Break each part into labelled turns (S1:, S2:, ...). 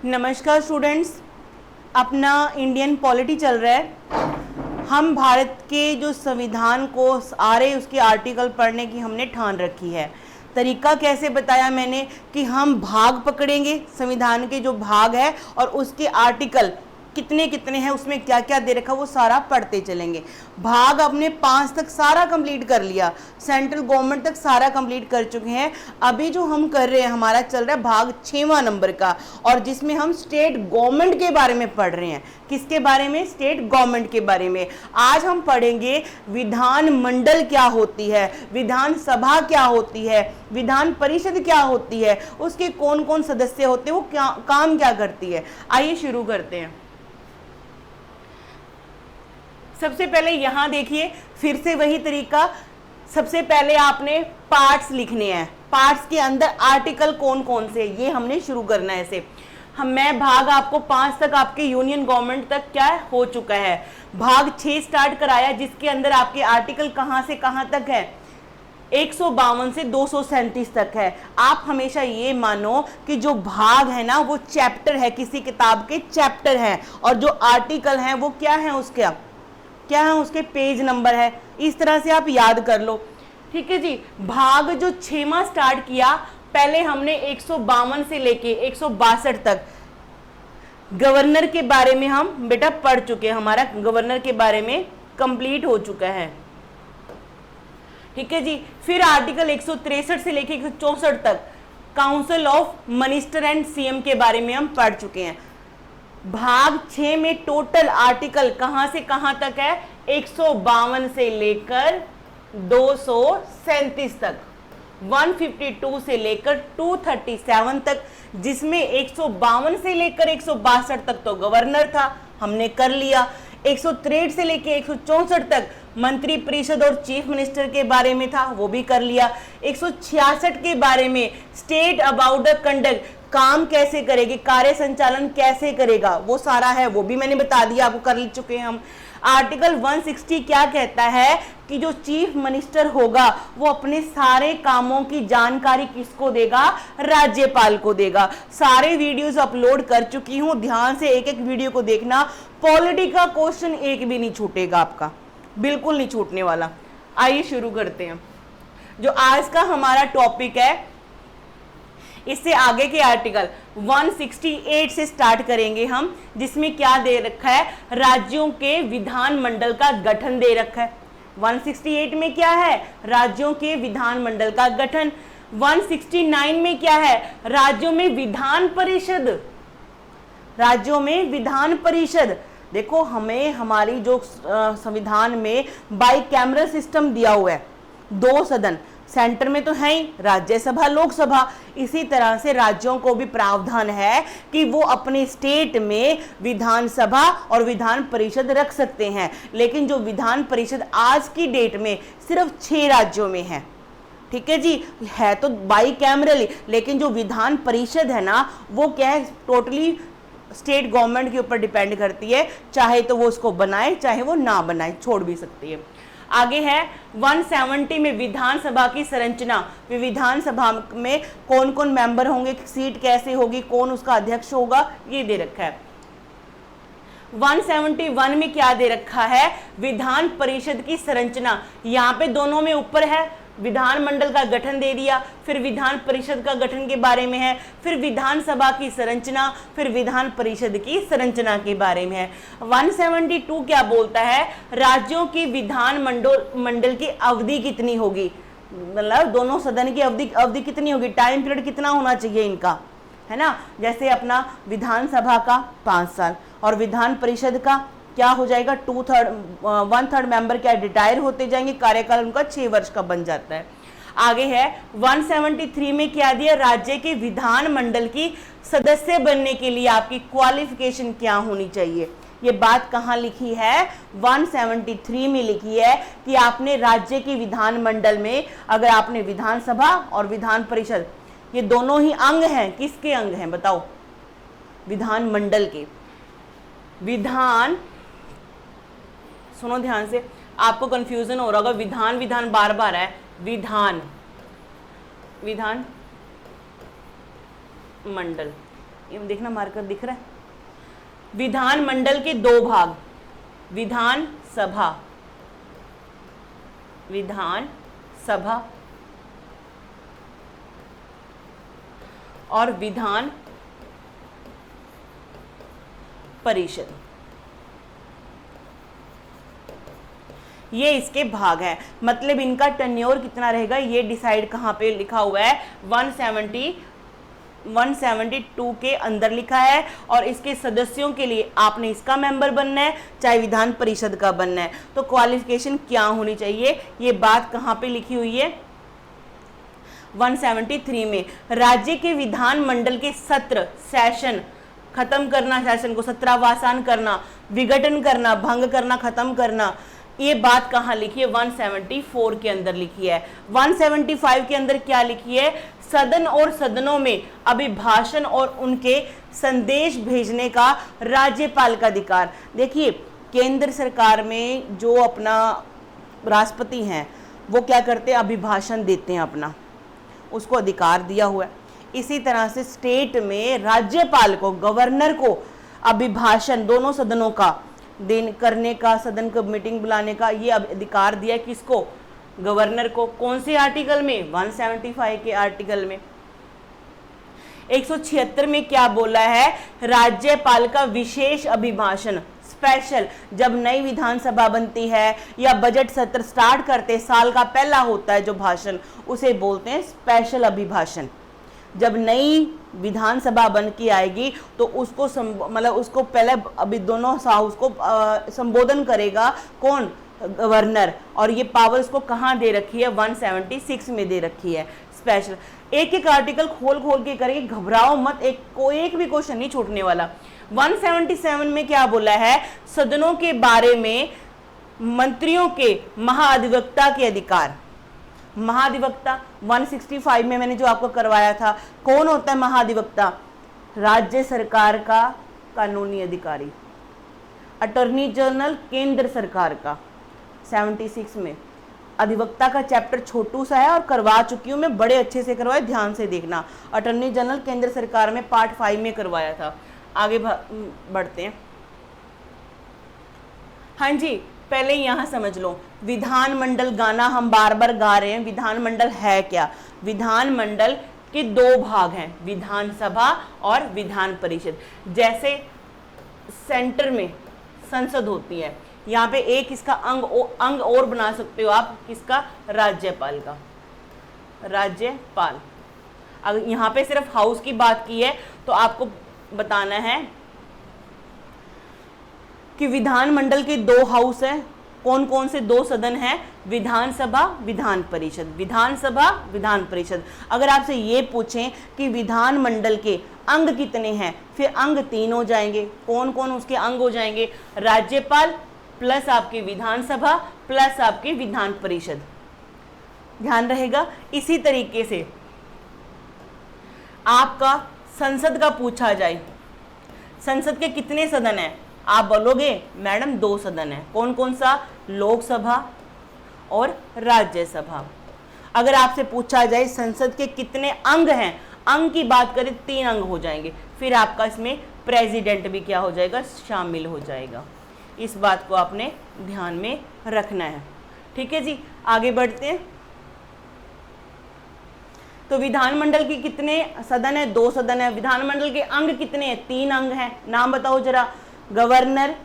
S1: नमस्कार स्टूडेंट्स, अपना Indian polity चल रहा है। हम भारत के जो संविधान को आ रहे उसके आर्टिकल पढ़ने की हमने ठान रखी है। तरीका कैसे बताया मैंने कि हम भाग पकड़ेंगे, संविधान के जो भाग है और उसके आर्टिकल कितने कितने हैं, उसमें क्या क्या दे रखा, वो सारा पढ़ते चलेंगे। भाग अपने 5 तक सारा कंप्लीट कर लिया, सेंट्रल गवर्नमेंट तक सारा कंप्लीट कर चुके हैं। अभी जो हम कर रहे हैं हमारा चल रहा है भाग 6वां नंबर का, और जिसमें हम स्टेट गवर्नमेंट के बारे में पढ़ रहे हैं। किसके बारे में? स्टेट गवर्नमेंट के बारे में। आज हम पढ़ेंगे विधान मंडल क्या होती है, विधान सभा क्या होती है, विधान परिषद क्या होती है, उसके कौन कौन सदस्य होते हैं, वो काम क्या करती है। आइए शुरू करते हैं। सबसे पहले यहां देखिए, फिर से वही तरीका। सबसे पहले आपने पार्ट्स लिखने हैं, पार्ट्स के अंदर आर्टिकल कौन कौन से, ये हमने शुरू करना है ऐसे। मैं भाग आपको 5 तक आपके यूनियन गवर्नमेंट तक क्या हो चुका है। भाग 6 स्टार्ट कराया, जिसके अंदर आपके आर्टिकल कहां से कहां तक है, 152 से 237 तक है। आप हमेशा ये मानो कि जो भाग है ना वो चैप्टर है, किसी किताब के चैप्टर हैं, और जो आर्टिकल हैं वो क्या है, उसके क्या है, उसके पेज नंबर है। इस तरह से आप याद कर लो, ठीक है जी। भाग जो 6वां स्टार्ट किया, पहले हमने 152 से लेके 162 तक गवर्नर के बारे में हम बेटा पढ़ चुके हैं। हमारा गवर्नर के बारे में कंप्लीट हो चुका है, ठीक है जी। फिर आर्टिकल 163 से लेके 164 तक council of minister and CM के बारे में हम पढ़ चुके हैं। भाग 6 में टोटल आर्टिकल कहां से कहां तक है, 152 से लेकर 237 तक, 152 से लेकर 237 तक, जिसमें 152 से लेकर 162 तक तो गवर्नर था, हमने कर लिया। 163 से लेकर 164 तक मंत्री परिषद और चीफ मिनिस्टर के बारे में था, वो भी कर लिया। 166 के बारे में स्टेट अबाउट द कंडक्ट, काम कैसे करेगी, कार्य संचालन कैसे करेगा, वो सारा है, वो भी मैंने बता दिया आपको, कर चुके हैं हम। आर्टिकल 160 क्या कहता है कि जो चीफ मिनिस्टर होगा वो अपने सारे कामों की जानकारी किसको देगा, राज्यपाल को देगा। सारे वीडियोस अपलोड कर चुकी हूं, ध्यान से एक एक वीडियो को देखना। पॉलिटी का क्वेश्चन एक भी नहीं छूटेगा आपका, बिल्कुल नहीं छूटने वाला। आइए शुरू करते हैं। जो आज का हमारा टॉपिक है, इससे आगे के आर्टिकल 168 से स्टार्ट करेंगे हम, जिसमें क्या दे रखा है, राज्यों के विधानमंडल का गठन दे रखा है। 168 में क्या है, राज्यों के विधानमंडल का गठन। 169 में क्या है, राज्यों में विधान परिषद, राज्यों में विधान परिषद। देखो हमें हमारी जो संविधान में बाइकैमरल सिस्टम दिया हुआ है, 2 सदन, सेंटर में तो है ही राज्यसभा लोकसभा, इसी तरह से राज्यों को भी प्रावधान है कि वो अपने स्टेट में विधानसभा और विधान परिषद रख सकते हैं। लेकिन जो विधान परिषद आज की डेट में सिर्फ 6 राज्यों में है, ठीक है जी, है तो बाइकैमरल, लेकिन जो विधान परिषद है ना वो क्या है, टोटली स्टेट गवर्नमेंट के ऊपर डिपेंड करती है, चाहे तो वो उसको बनाए चाहे वो ना बनाए, छोड़ भी सकती है। आगे है 170 में विधानसभा की संरचना, विधानसभा में कौन कौन मेंबर होंगे, सीट कैसे होगी, कौन उसका अध्यक्ष होगा, ये दे रखा है। 171 में क्या दे रखा है, विधान परिषद की संरचना। यहाँ पे दोनों में ऊपर है, विधानमंडल का गठन दे दिया, फिर विधान परिषद का गठन के बारे में है, फिर विधानसभा की संरचना, फिर विधान परिषद की संरचना के बारे में है। 172 क्या बोलता है, राज्यों की विधान मंडल की अवधि कितनी होगी, मतलब दोनों सदन की अवधि कितनी होगी, टाइम पीरियड कितना होना चाहिए इनका, है ना। जैसे अपना विधानसभा का 5 साल और विधान परिषद का क्या हो जाएगा, 1/3 मेंबर क्या रिटायर होते जाएंगे, कार्यकाल उनका 6 वर्ष का बन जाता है। आगे है 173 में क्या दिया, राज्य के विधान मंडल की सदस्य बनने के लिए आपकी क्वालिफिकेशन क्या होनी चाहिए। ये बात कहाँ लिखी है, 173 में लिखी है कि आपने राज्य के विधान मंडल में, अगर आपने विधानसभा और विधान परिषद, ये दोनों ही अंग हैं, किसके अंग हैं बताओ, विधान मंडल के। विधान, सुनो ध्यान से, आपको कंफ्यूजन हो रहा होगा, विधान विधान बार बार है, विधान विधान मंडल, ये देखना मार्कर दिख रहा है। विधानमंडल के दो भाग, विधान सभा, विधान सभा और विधान परिषद, ये इसके भाग है। मतलब इनका टेन्योर कितना रहेगा ये डिसाइड कहाँ पे लिखा हुआ है, 172 के अंदर लिखा है। और इसके सदस्यों के लिए आपने इसका मेंबर बनना है चाहे विधान परिषद का बनना है। तो क्वालिफिकेशन क्या होनी चाहिए, ये बात कहाँ पे लिखी हुई है, 173 में। राज्य के विधानमंडल के सत्र, सेशन खत्म करना, सेशन को सत्रावसान करना, विघटन करना, भंग करना, खत्म करना, ये बात कहाँ लिखी है, 174 के अंदर लिखी है। 175 के अंदर क्या लिखी है, सदन और सदनों में अभिभाषण और उनके संदेश भेजने का राज्यपाल का अधिकार। देखिए केंद्र सरकार में जो अपना राष्ट्रपति हैं वो क्या करते हैं, अभिभाषण देते हैं अपना, उसको अधिकार दिया हुआ है। इसी तरह से स्टेट में राज्यपाल को, गवर्नर को अभिभाषण दोनों सदनों का करने का, सदन को मीटिंग बुलाने का ये अधिकार दिया किसको, गवर्नर को। कौन से आर्टिकल में, 175 के आर्टिकल में। 176 में क्या बोला है, राज्यपाल का विशेष अभिभाषण, स्पेशल, जब नई विधानसभा बनती है या बजट सत्र स्टार्ट करते, साल का पहला होता है जो भाषण, उसे बोलते हैं स्पेशल अभिभाषण। जब नई विधानसभा बन के आएगी तो उसको मतलब उसको पहले अभी दोनों हाउस को संबोधन करेगा कौन, गवर्नर। और ये पावर उसको कहाँ दे रखी है, 176 में दे रखी है स्पेशल। एक एक आर्टिकल खोल खोल के करेंगे, घबराओ मत, एक भी क्वेश्चन नहीं छूटने वाला। 177 में क्या बोला है, सदनों के बारे में मंत्रियों के महाधिवक्ता के अधिकार। महाधिवक्ता 165 में मैंने जो आपको करवाया था, कौन होता है महाधिवक्ता, राज्य सरकार का कानूनी अधिकारी, अटॉर्नी जनरल केंद्र सरकार का। 76 में अधिवक्ता का चैप्टर छोटू सा है और करवा चुकी हूँ मैं, बड़े अच्छे से करवाए, ध्यान से देखना। अटॉर्नी जनरल केंद्र सरकार में पार्ट 5 में करवाया था। आगे बढ़ते हैं। हाँ जी, पहले यहाँ समझ लो, विधानमंडल गाना हम बार बार गा रहे हैं, विधानमंडल है क्या। विधानमंडल के दो भाग हैं, विधानसभा और विधान परिषद। जैसे सेंटर में संसद होती है, यहाँ पे एक इसका अंग और बना सकते हो आप, किसका, राज्यपाल का, राज्यपाल। अगर यहाँ पे सिर्फ हाउस की बात की है तो आपको बताना है कि विधानमंडल के दो हाउस हैं, कौन कौन से दो सदन हैं, विधानसभा विधान परिषद, विधानसभा विधान परिषद। अगर आपसे ये पूछें कि विधानमंडल के अंग कितने हैं, फिर अंग 3 हो जाएंगे। कौन कौन उसके अंग हो जाएंगे, राज्यपाल प्लस आपकी विधानसभा प्लस आपकी विधान परिषद, ध्यान रहेगा। इसी तरीके से आपका संसद का पूछा जाए, संसद के कितने सदन हैं, आप बोलोगे मैडम 2 सदन है। कौन कौन सा, लोकसभा और राज्यसभा। अगर आपसे पूछा जाए संसद के कितने अंग हैं, अंग की बात करें 3 अंग हो जाएंगे, फिर आपका इसमें प्रेसिडेंट भी क्या हो जाएगा, शामिल हो जाएगा। इस बात को आपने ध्यान में रखना है, ठीक है जी। आगे बढ़ते हैं। तो विधानमंडल की कितने सदन है, 2 सदन है। विधानमंडल के अंग कितने हैं, 3 अंग हैं। नाम बताओ जरा, गवर्नर,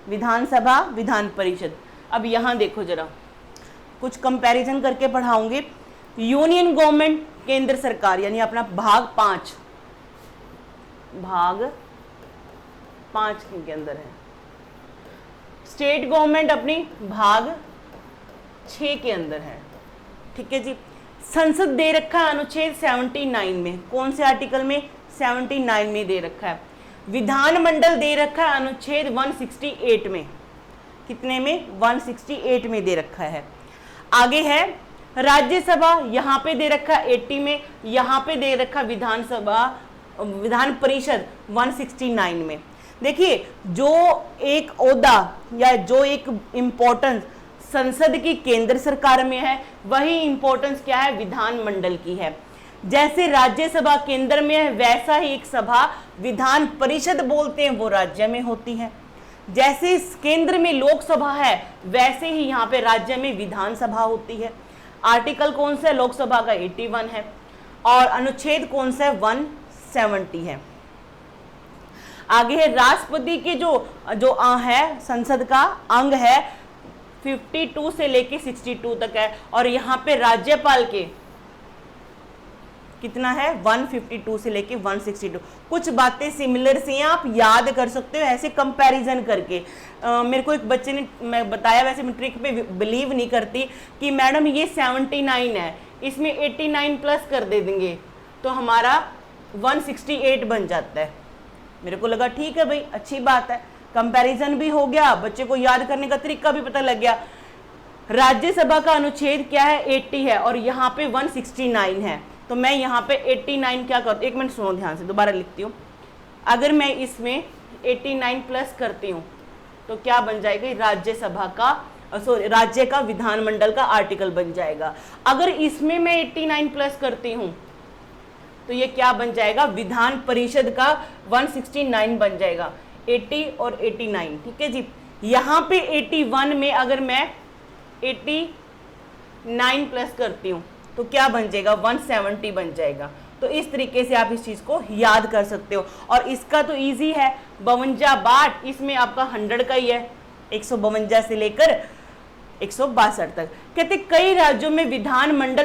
S1: विधानसभा, विधान परिषद। अब यहां देखो जरा, कुछ कंपैरिजन करके पढ़ाऊंगी। यूनियन गवर्नमेंट, केंद्र सरकार, यानी अपना भाग 5 के अंदर है। स्टेट गवर्नमेंट अपनी भाग 6 के अंदर है, ठीक है जी। संसद दे रखा है अनुच्छेद 79 में, कौन से आर्टिकल में, 79 में दे रखा है। विधानमंडल दे रखा है अनुच्छेद 168 में, कितने में, 168 में दे रखा है। आगे है राज्यसभा, यहां पे दे रखा है 80 में, यहां पे दे रखा विधानसभा विधान परिषद 169 में। देखिए जो एक ओहदा या जो एक इंपॉर्टेंस संसद की केंद्र सरकार में है, वही इंपॉर्टेंस क्या है, विधानमंडल की है। जैसे राज्यसभा केंद्र में है वैसा ही एक सभा विधान परिषद बोलते हैं वो राज्य में होती है। जैसे इस केंद्र में लोकसभा है वैसे ही यहाँ पे राज्य में विधानसभा होती है। आर्टिकल कौन सा है लोकसभा का 81 है और अनुच्छेद कौन सा है 170 है। आगे है राष्ट्रपति के जो है संसद का अंग है 52 से लेके 62 तक है और यहाँ पे राज्यपाल के कितना है 152 से लेके 162। कुछ बातें सिमिलर सी हैं, आप याद कर सकते हो ऐसे कंपैरिजन करके। मेरे को एक बच्चे ने मैं बताया, वैसे मैं ट्रिक पे बिलीव नहीं करती कि मैडम ये 79 है इसमें 89 प्लस कर दे देंगे तो हमारा 168 बन जाता है। मेरे को लगा ठीक है भाई अच्छी बात है, कंपैरिजन भी हो गया, बच्चे को याद करने का तरीका भी पता लग गया। राज्यसभा का अनुच्छेद क्या है 80 है और यहाँ पे 169 है तो मैं यहाँ पे 89 क्या करती हूँ, एक मिनट सुनो ध्यान से, दोबारा लिखती हूँ। अगर मैं इसमें 89 प्लस करती हूँ तो क्या बन जाएगा, राज्यसभा का सॉरी राज्य का विधानमंडल का आर्टिकल बन जाएगा। अगर इसमें मैं 89 प्लस करती हूँ तो ये क्या बन जाएगा, विधान परिषद का 169 बन जाएगा, 80 और 89, ठीक है जी। यहाँ पे 81 में अगर मैं 89 प्लस करती हूँ तो क्या बन जाएगा, 170 बन जाएगा। तो इस तरीके से आप इस चीज को याद कर सकते हो और इसका तो इजी है 52 बाट, इसमें आपका 100 का ही है, 152 से लेकर 162 तक। कहते कई राज्यों में विधानमंडल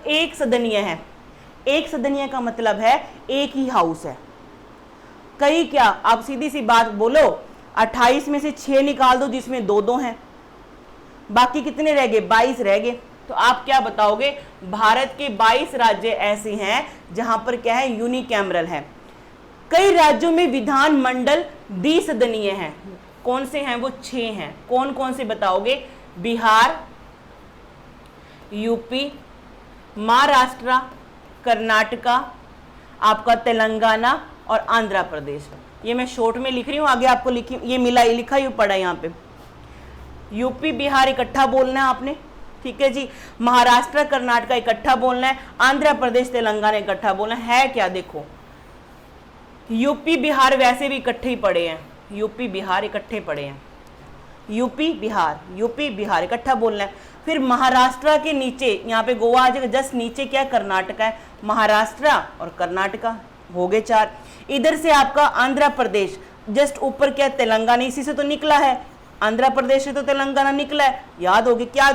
S1: एक सदनीय है। एक सदनीय का मतलब है एक ही हाउस है। कई क्या, आप सीधी सी बात बोलो 28 में से 6 निकाल दो जिसमें 2-2 हैं, बाकी कितने रह गए, 22 रह गए। तो आप क्या बताओगे, भारत के 22 राज्य ऐसे हैं जहां पर क्या है, यूनिकैमरल है। कई राज्यों में विधानमंडल द्विसदनीय हैं। कौन से हैं वो, 6 हैं। कौन कौन से बताओगे, बिहार, यूपी, महाराष्ट्र, कर्नाटका, आपका तेलंगाना और आंध्र प्रदेश। ये मैं शॉर्ट में लिख रही हूँ, आगे आपको ये लिखा ही पड़ा है यहाँ पे। यूपी बिहार इकट्ठा बोलना है आपने, ठीक है जी। महाराष्ट्र कर्नाटका इकट्ठा बोलना है, आंध्र प्रदेश तेलंगाना इकट्ठा बोलना है। क्या देखो, यूपी बिहार वैसे भी इकट्ठे ही पड़े हैं, यूपी बिहार इकट्ठे पड़े हैं, यूपी बिहार इकट्ठा बोलना है। फिर महाराष्ट्र के नीचे यहाँ पे गोवा आ जाएगा, जस्ट नीचे क्या कर्नाटका है, महाराष्ट्र और कर्नाटका हो गए 4। इधर से आपका आंध्र प्रदेश, जस्ट ऊपर क्या तेलंगाना, इसी से तो निकला है, आंध्र प्रदेश से तो तेलंगाना निकला है, याद होगी। क्या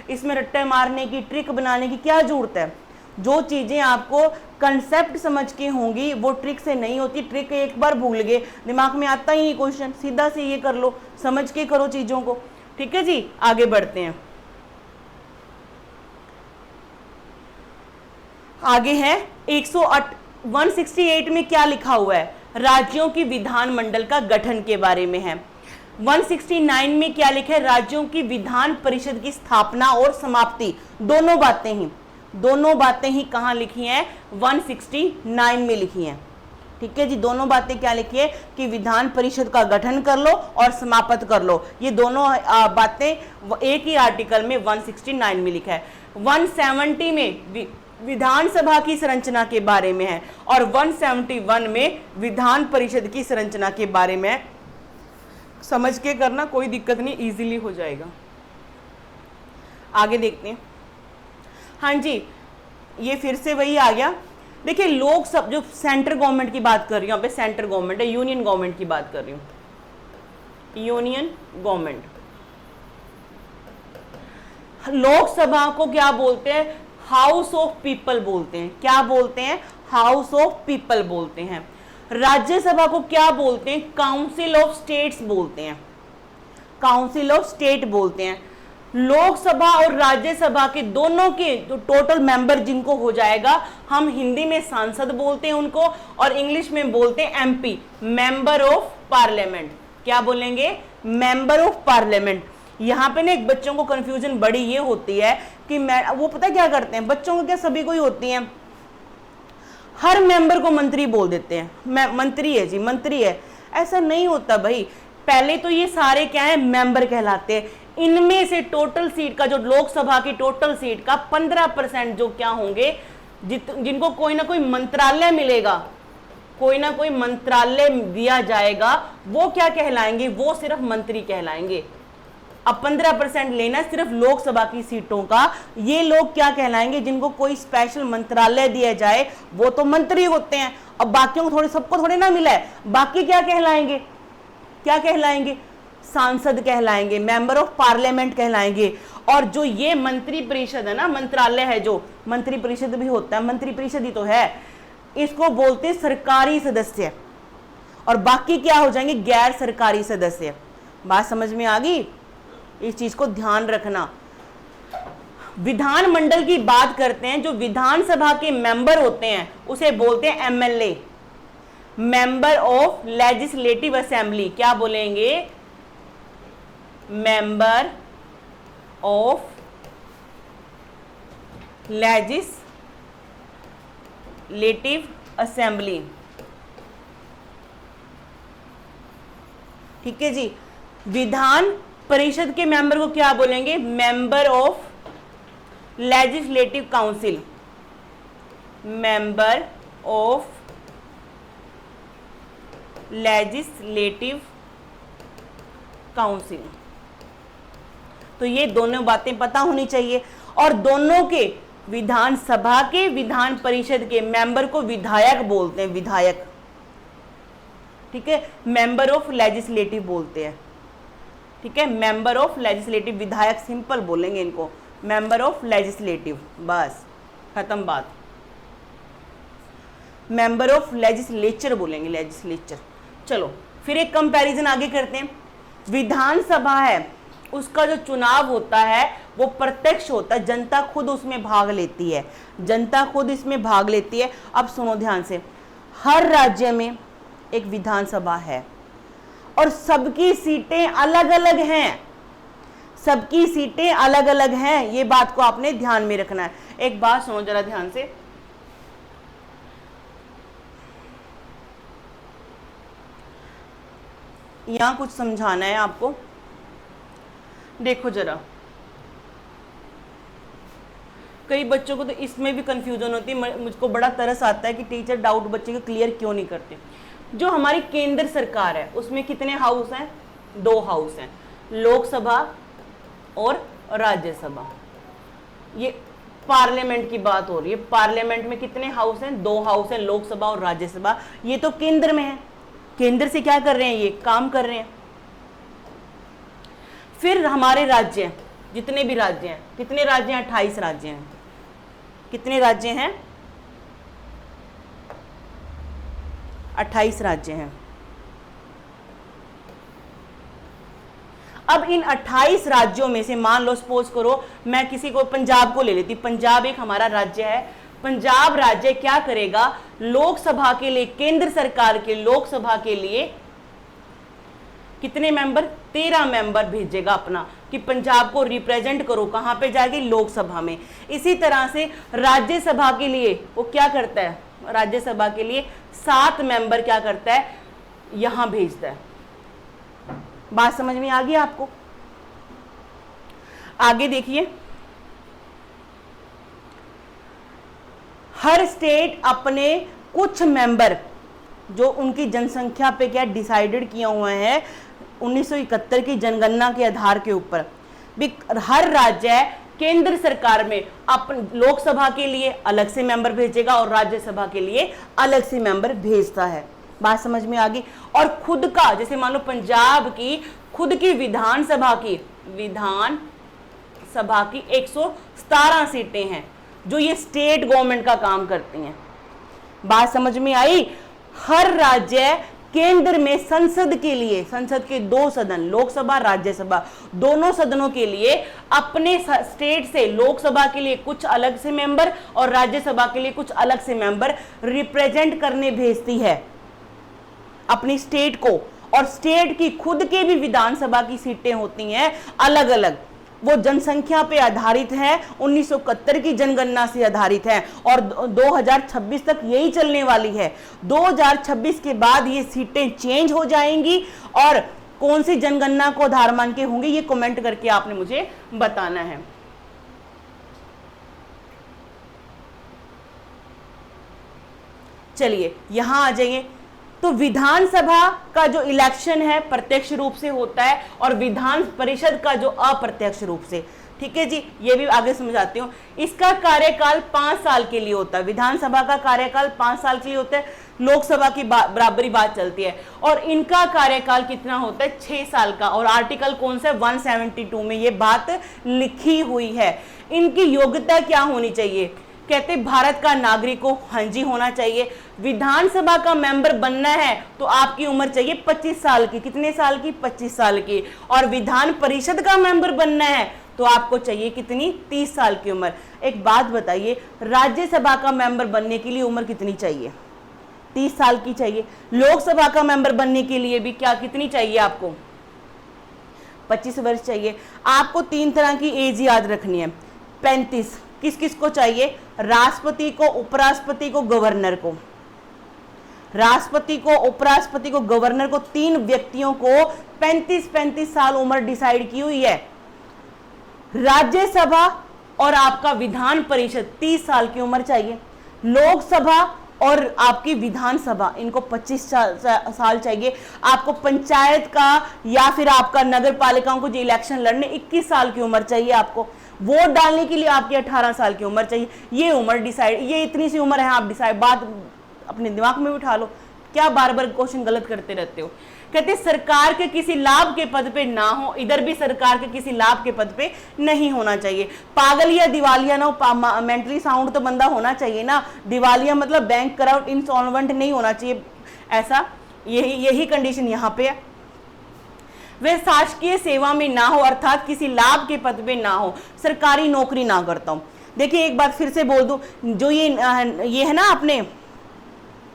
S1: इसमें रट्टे मारने की, ट्रिक बनाने की क्या जरूरत है। जो चीजें आपको कंसेप्ट समझ के होंगी वो ट्रिक से नहीं होती। ट्रिक एक बार भूल गए, दिमाग में आता ही नहीं क्वेश्चन, सीधा से ये कर लो, समझ के करो चीजों को, ठीक है जी। आगे बढ़ते हैं, आगे है 168 में क्या लिखा हुआ है, राज्यों की विधानमंडल का गठन के बारे में है। 169 में क्या लिखा है, राज्यों की विधान परिषद की स्थापना और समाप्ति। दोनों बातें ही कहां लिखी हैं, 169 में लिखी हैं, ठीक है जी। दोनों बातें क्या लिखी है कि विधान परिषद का गठन कर लो और समाप्त कर लो। ये दोनों बातें एक ही आर्टिकल में 169 में लिखा है। 170 में विधानसभा की संरचना के बारे में है और 171 में विधान परिषद की संरचना के बारे में है। समझ के करना, कोई दिक्कत नहीं, इजीली हो जाएगा। आगे देखते हैं, हाँ जी, ये फिर से वही आ गया। देखिए लोग सब जो सेंट्रल गवर्नमेंट की बात कर रही हूँ, यहाँ पे सेंट्रल गवर्नमेंट है, यूनियन गवर्नमेंट की बात कर रही हूँ, यूनियन गवर्नमेंट। लोकसभा को क्या बोलते हैं, हाउस ऑफ पीपल बोलते हैं। क्या बोलते हैं, हाउस ऑफ पीपल बोलते हैं। राज्यसभा को क्या बोलते हैं, काउंसिल ऑफ स्टेट्स बोलते हैं, काउंसिल ऑफ स्टेट बोलते हैं। लोकसभा और राज्यसभा के दोनों के जो टोटल मेंबर जिनको हो जाएगा, हम हिंदी में सांसद बोलते हैं उनको और इंग्लिश में बोलते हैं एमपी, मेंबर ऑफ पार्लियामेंट। क्या बोलेंगे, मेंबर ऑफ पार्लियामेंट। यहाँ पे ना एक बच्चों को कंफ्यूजन बड़ी ये होती है कि वो पता क्या करते हैं, बच्चों को क्या सभी को ही होती है, हर मेंबर को मंत्री बोल देते हैं, मंत्री है जी, मंत्री है। ऐसा नहीं होता भाई, पहले तो ये सारे क्या है, मेंबर कहलाते हैं। इनमें से टोटल सीट का, जो लोकसभा की टोटल सीट का 15% जो क्या होंगे, जिनको कोई ना कोई मंत्रालय मिलेगा, कोई ना कोई मंत्रालय दिया जाएगा, वो क्या कहलाएंगे? वो सिर्फ मंत्री कहलाएंगे। अब 15% लेना सिर्फ लोकसभा की सीटों का, ये लोग क्या कहलाएंगे? जिनको कोई स्पेशल मंत्रालय दिया जाए वो तो मंत्री होते हैं। अब बाकियों को थोड़े, सबको थोड़े ना मिला है, बाकी क्या कहलाएंगे? क्या कहलाएंगे? सांसद कहलाएंगे, मेंबर ऑफ पार्लियामेंट कहलाएंगे। और जो ये मंत्री परिषद है ना, मंत्रालय है, जो मंत्री परिषद भी होता है, मंत्री परिषद ही तो है, इसको बोलते हैं सरकारी सदस्य। और बाकी क्या हो जाएंगे? गैर सरकारी सदस्य। बात समझ में आ गई? इस चीज को ध्यान रखना। विधानमंडल की बात करते हैं, जो विधानसभा के मेंबर होते हैं उसे बोलते हैं MLA, member of legislative assembly. क्या बोलेंगे? Member of legislative assembly. ठीक है जी। विधान परिषद के मेंबर को क्या बोलेंगे? Member of legislative council, member of legislative council. तो ये दोनों बातें पता होनी चाहिए। और दोनों के, विधानसभा के, विधान परिषद के मेंबर को विधायक बोलते हैं, विधायक। ठीक है, मेंबर ऑफ लेजिस्लेटिव बोलते हैं। ठीक है, मेंबर ऑफ लेजिस्लेटिव, विधायक सिंपल बोलेंगे इनको, मेंबर ऑफ लेजिस्लेटिव, बस खत्म बात। मेंबर ऑफ लेजिस्लेचर बोलेंगे, लेजिस्लेचर। चलो फिर एक कंपैरिजन आगे करते हैं। विधानसभा है, उसका जो चुनाव होता है वो प्रत्यक्ष होता है, जनता खुद उसमें भाग लेती है, जनता खुद इसमें भाग लेती है। अब सुनो ध्यान से, हर राज्य में एक विधानसभा है और सबकी सीटें अलग अलग हैं, सबकी सीटें अलग अलग हैं, ये बात को आपने ध्यान में रखना है। एक बात सुनो जरा ध्यान से, यहां कुछ समझाना है आपको। देखो जरा, कई बच्चों को तो इसमें भी कंफ्यूजन होती है, मुझको बड़ा तरस आता है कि टीचर डाउट बच्चे को क्लियर क्यों नहीं करते। जो हमारी केंद्र सरकार है उसमें कितने हाउस हैं? 2 हाउस हैं, लोकसभा और राज्यसभा। ये पार्लियामेंट की बात हो रही है, पार्लियामेंट में कितने हाउस हैं? 2 हाउस हैं, लोकसभा और राज्यसभा। ये तो केंद्र में है, केंद्र से क्या कर रहे हैं? ये काम कर रहे हैं। फिर हमारे राज्य, जितने भी राज्य हैं, कितने राज्य हैं? 28 राज्य हैं। कितने राज्य हैं? 28 राज्य हैं। अब इन 28 राज्यों में से मान लो, सपोज करो मैं किसी को, पंजाब को ले लेती, पंजाब एक हमारा राज्य है। पंजाब राज्य क्या करेगा? लोकसभा के लिए, केंद्र सरकार के लोकसभा के लिए कितने मेंबर? 13 मेंबर भेजेगा अपना, कि पंजाब को रिप्रेजेंट करो, कहां पे जाएगी? लोकसभा में। इसी तरह से राज्यसभा के लिए वो क्या करता है? राज्यसभा के लिए 7 मेंबर क्या करता है? यहां भेजता है। बात समझ में आ गई आपको? आगे देखिए, हर स्टेट अपने कुछ मेंबर, जो उनकी जनसंख्या पे क्या डिसाइडेड किया हुआ है 1971 की जनगणना के आधार के ऊपर, भी हर राज्य केंद्र सरकार में अपन लोकसभा के लिए अलग से मेंबर भेजेगा और राज्यसभा के लिए अलग से मेंबर भेजता है। बात समझ में आ गई? और खुद का, जैसे मान लो पंजाब की खुद की विधानसभा की 117 सीटें हैं, जो ये स्टेट गवर्नमेंट का काम करती हैं। बात समझ में आई? हर राज्य केंद्र में संसद के लिए, संसद के 2 सदन, लोकसभा राज्यसभा, दोनों सदनों के लिए अपने स्टेट से लोकसभा के लिए कुछ अलग से मेंबर और राज्यसभा के लिए कुछ अलग से मेंबर रिप्रेजेंट करने भेजती है अपनी स्टेट को। और स्टेट की खुद के भी विधानसभा की सीटें होती हैं अलग अलग, वो जनसंख्या पे आधारित है, 1971 की जनगणना से आधारित है और 2026 तक यही चलने वाली है। 2026 के बाद ये सीटें चेंज हो जाएंगी और कौन सी जनगणना को आधार मान के होंगे, ये कमेंट करके आपने मुझे बताना है। चलिए यहां आ जाइए। तो विधानसभा का जो इलेक्शन है प्रत्यक्ष रूप से होता है और विधान परिषद का जो अप्रत्यक्ष रूप से, ठीक है जी, ये भी आगे समझाती हूँ। इसका कार्यकाल 5 साल के लिए होता है, विधानसभा का कार्यकाल 5 साल के लिए होता है, लोकसभा की बराबरी बात चलती है। और इनका कार्यकाल कितना होता है, 6 साल का। और आर्टिकल कौन सा है, 172 में ये बात लिखी हुई है। इनकी योग्यता क्या होनी चाहिए, कहते भारत का नागरिक हो, हाँ जी होना चाहिए। विधानसभा का मेंबर बनना है तो आपकी उम्र चाहिए 25 साल की, कितने साल की, 25 साल की। और विधान परिषद का मेंबर बनना है तो आपको चाहिए कितनी, 30 साल की उम्र। एक बात बताइए, राज्यसभा का मेंबर बनने के लिए उम्र कितनी चाहिए, 30 साल की चाहिए। लोकसभा का मेंबर बनने के लिए भी क्या कितनी चाहिए आपको, 25 वर्ष चाहिए। आपको 3 तरह की एज याद रखनी है। 35 किस किस को चाहिए, राष्ट्रपति को, उपराष्ट्रपति को, गवर्नर को। राष्ट्रपति को, उपराष्ट्रपति को, गवर्नर को, 3 व्यक्तियों को 35-35 साल उम्र डिसाइड की हुई है। राज्यसभा और आपका विधान परिषद 30 साल की उम्र चाहिए। लोकसभा और आपकी विधानसभा इनको 25 साल चाहिए। आपको पंचायत का या फिर आपका नगर पालिकाओं को जो इलेक्शन लड़ने 21 साल की उम्र चाहिए। आपको वोट डालने के लिए आपकी 18 साल की उम्र चाहिए। ये उम्र डिसाइड, ये इतनी सी उम्र है, आप डिसाइड, बात अपने दिमाग में उठा लो। क्या बार बार क्वेश्चन गलत करते रहते हो। कहते सरकार के किसी लाभ के पद पे ना हो, इधर भी सरकार के किसी लाभ के पद पे नहीं होना चाहिए। पागल या दिवालिया ना हो, मेंटली साउंड तो बंदा होना चाहिए ना। दिवालिया मतलब बैंक करप्ट, इंसॉल्वेंट नहीं होना चाहिए, ऐसा यही कंडीशन यहाँ पे है। वह शासकीय सेवा में ना हो, अर्थात किसी लाभ के पद पे ना हो, सरकारी नौकरी ना करता हूं। देखिए एक बात फिर से बोल दूं, जो ये है ना अपने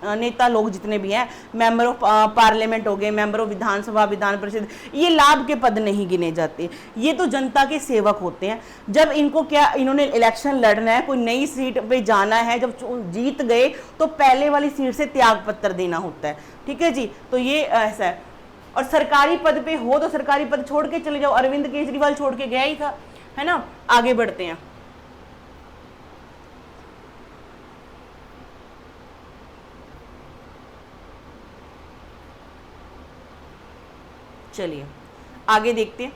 S1: नेता लोग जितने भी हैं, मेंबर ऑफ पार्लियामेंट हो गए, मेंबर ऑफ विधानसभा, विधान परिषद, ये लाभ के पद नहीं गिने जाते। ये तो जनता के सेवक होते हैं। जब इनको क्या, इन्होंने इलेक्शन लड़ना है, कोई नई सीट पे जाना है, जब जीत गए तो पहले वाली सीट से त्याग पत्र देना होता है, ठीक है जी। तो ये ऐसा है। और सरकारी पद पे हो तो सरकारी पद छोड़ के चले जाओ, अरविंद केजरीवाल छोड़ के गया ही था, है ना। आगे बढ़ते हैं। चलिए आगे देखते हैं।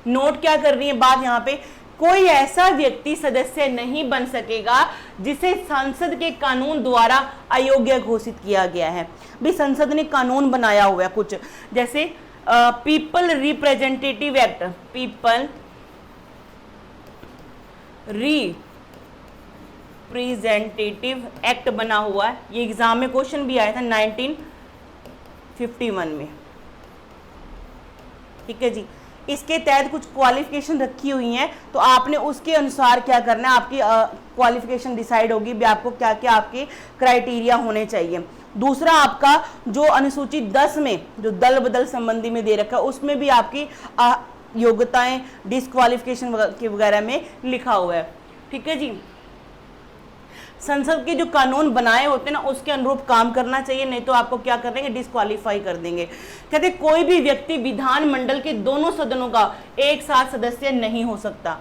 S1: नोट क्या कर रही है बात यहां पे, कोई ऐसा व्यक्ति सदस्य नहीं बन सकेगा जिसे संसद के कानून द्वारा अयोग्य घोषित किया गया है। भी संसद ने कानून बनाया हुआ है कुछ, जैसे people representative act, people representative act बना हुआ है। ये एग्जाम में क्वेश्चन भी आया था 1951 में, ठीक है जी। इसके तहत कुछ क्वालिफिकेशन रखी हुई हैं, तो आपने उसके अनुसार क्या करना है, आपकी क्वालिफिकेशन डिसाइड होगी भी आपको क्या क्या आपके क्राइटेरिया होने चाहिए। दूसरा आपका जो अनुसूची 10 में जो दल बदल संबंधी में दे रखा है, उसमें भी आपकी योग्यताएं डिस्क्वालिफिकेशन के वगैरह में लिखा हुआ है, ठीक है जी। संसद के जो कानून बनाए होते हैं ना, उसके अनुरूप काम करना चाहिए, नहीं तो आपको क्या कर देंगे, डिस्क्वालीफाई कर देंगे। कहते कोई भी व्यक्ति विधानमंडल के दोनों सदनों का एक साथ सदस्य नहीं हो सकता।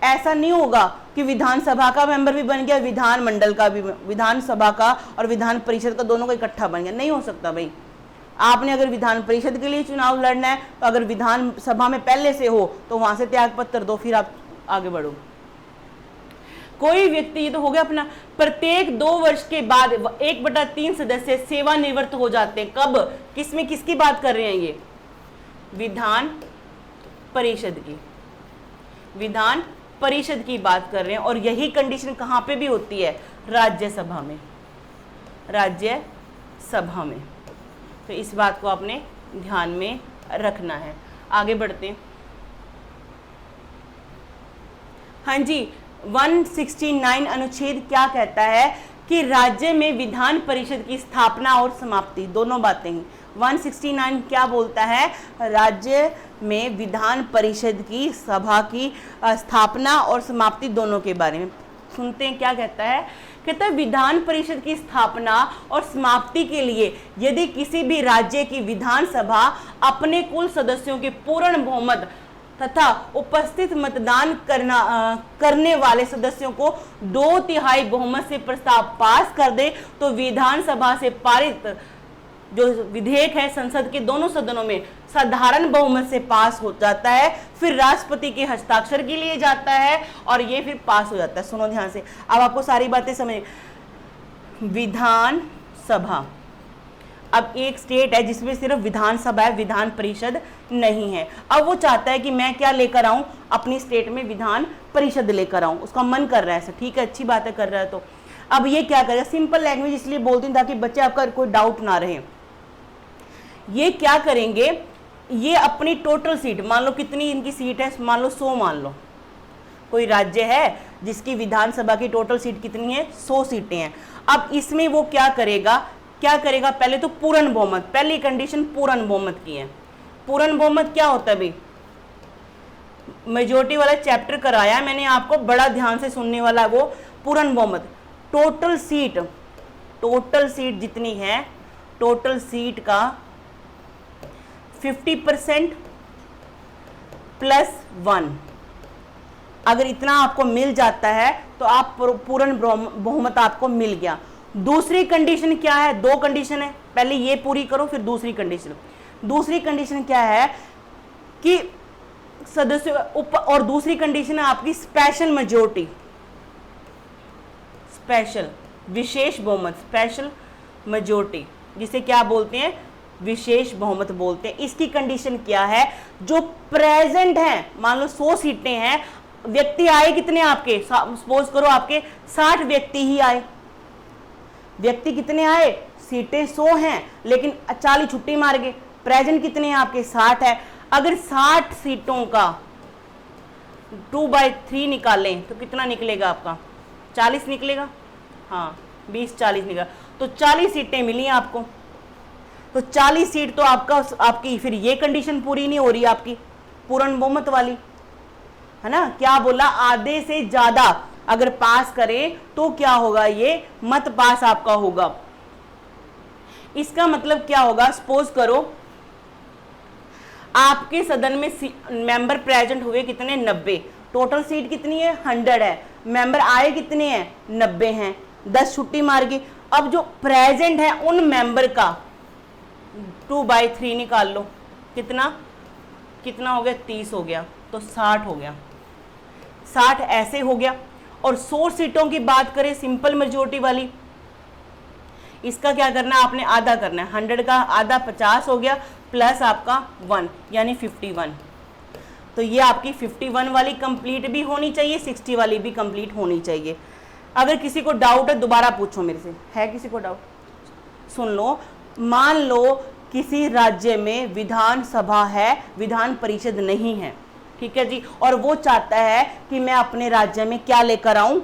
S1: ऐसा नहीं होगा कि विधानसभा का मेंबर भी बन गया, विधानमंडल का भी, विधानसभा का और विधान परिषद का दोनों का इकट्ठा बन गया, नहीं हो सकता भाई। आपने अगर विधान परिषद के लिए चुनाव लड़ना है तो अगर विधानसभा में पहले से हो तो वहां से त्याग पत्र दो, फिर आप आगे बढ़ो। कोई व्यक्ति, ये तो हो गया अपना, प्रत्येक 2 वर्ष के बाद 1/3 सदस्य सेवानिवृत्त हो जाते हैं। कब, किसमें, किसकी बात कर रहे हैं ये, विधान परिषद की, विधान परिषद की बात कर रहे हैं। और यही कंडीशन कहां पे भी होती है, राज्यसभा में, राज्यसभा में। तो इस बात को आपने ध्यान में रखना है। आगे बढ़ते हैं। हाँ जी, 169 अनुच्छेद क्या कहता है कि राज्य में विधान परिषद की स्थापना और समाप्ति, दोनों बातें हैं। 169 क्या बोलता है, राज्य में विधान परिषद की सभा की स्थापना और समाप्ति दोनों के बारे में। सुनते हैं क्या कहता है, कहता है विधान परिषद की स्थापना और समाप्ति के लिए यदि किसी भी राज्य की विधानसभा अपने कुल सदस्यों के पूर्ण बहुमत तथा उपस्थित मतदान करने वाले सदस्यों को 2/3 बहुमत से प्रस्ताव पास कर दे तो विधानसभा से पारित जो विधेयक है संसद के दोनों सदनों में साधारण बहुमत से पास हो जाता है, फिर राष्ट्रपति के हस्ताक्षर के लिए जाता है और ये फिर पास हो जाता है। सुनो ध्यान से, अब आपको सारी बातें समझ। विधानसभा, अब एक स्टेट है जिसमें सिर्फ विधानसभा है, विधान परिषद नहीं है। अब वो चाहता है कि मैं क्या लेकर आऊं, अपनी स्टेट में विधान परिषद लेकर आऊं, उसका मन कर रहा है ऐसा, ठीक है, अच्छी बात है, कर रहा है। तो अब ये क्या करेगा, सिंपल लैंग्वेज इसलिए बोलती हूँ ताकि बच्चे आपका कोई डाउट ना रहे। ये क्या करेंगे, ये अपनी टोटल सीट, मान लो कितनी इनकी सीट है, मान लो 100, मान लो कोई राज्य है जिसकी विधानसभा की टोटल सीट कितनी है, 100 सीटें हैं। अब इसमें वो क्या करेगा, पहले तो पूर्ण बहुमत, पहली कंडीशन पूर्ण बहुमत की है। पूर्ण बहुमत क्या होता है भाई, मेजोरिटी वाला चैप्टर कराया है मैंने आपको, बड़ा ध्यान से सुनने वाला वो। पूर्ण बहुमत, टोटल सीट जितनी है, टोटल सीट का 50% +1, अगर इतना आपको मिल जाता है तो आप पूर्ण बहुमत आपको मिल गया। दूसरी कंडीशन क्या है, 2 कंडीशन है, पहले ये पूरी करो फिर दूसरी कंडीशन क्या है कि सदस्य और दूसरी कंडीशन है आपकी स्पेशल मेजोरिटी, विशेष बहुमत, स्पेशल मेजोरिटी, जिसे क्या बोलते हैं, विशेष बहुमत बोलते हैं। इसकी कंडीशन क्या है, जो प्रेजेंट है, मान लो 100 सीटें हैं, व्यक्ति आए कितने आपके, सपोज करो आपके 60 व्यक्ति ही आए, व्यक्ति कितने आए, सीटें 100 हैं लेकिन 40 छुट्टी मार गए, प्रेजेंट कितने हैं आपके, 60 है। अगर 60 सीटों का 2/3 निकालें तो कितना निकलेगा आपका, 40 निकलेगा, हाँ 20-40 निकलेगा, तो 40 सीटें मिली आपको। तो 40 सीट तो आपकी फिर ये कंडीशन पूरी नहीं हो रही आपकी पूर्ण बहुमत वाली, है ना। क्या बोला, आधे से ज्यादा अगर पास करें तो क्या होगा, ये मत पास आपका होगा। इसका मतलब क्या होगा, सपोज करो आपके सदन में मेंबर प्रेजेंट हुए कितने, 90, टोटल सीट कितनी है, 100 है, मेंबर आए कितने हैं, 90 हैं, 10 छुट्टी मार गई। अब जो प्रेजेंट है उन मेंबर का 2/3 निकाल लो, कितना हो गया, 30 हो गया, तो 60 हो गया, 60 ऐसे हो गया। और 100 सीटों की बात करें सिंपल मेजोरिटी वाली, इसका क्या करना है, आपने आधा करना है, 100 का आधा 50 हो गया, प्लस आपका 1 यानी 51। तो ये आपकी 51 वाली कंप्लीट भी होनी चाहिए, 60 वाली भी कंप्लीट होनी चाहिए। अगर किसी को डाउट है दोबारा पूछो मेरे से, है किसी को डाउट, सुन लो। मान लो किसी राज्य में विधानसभा है, विधान परिषद नहीं है, ठीक है जी, और वो चाहता है कि मैं अपने राज्य में क्या लेकर आऊं,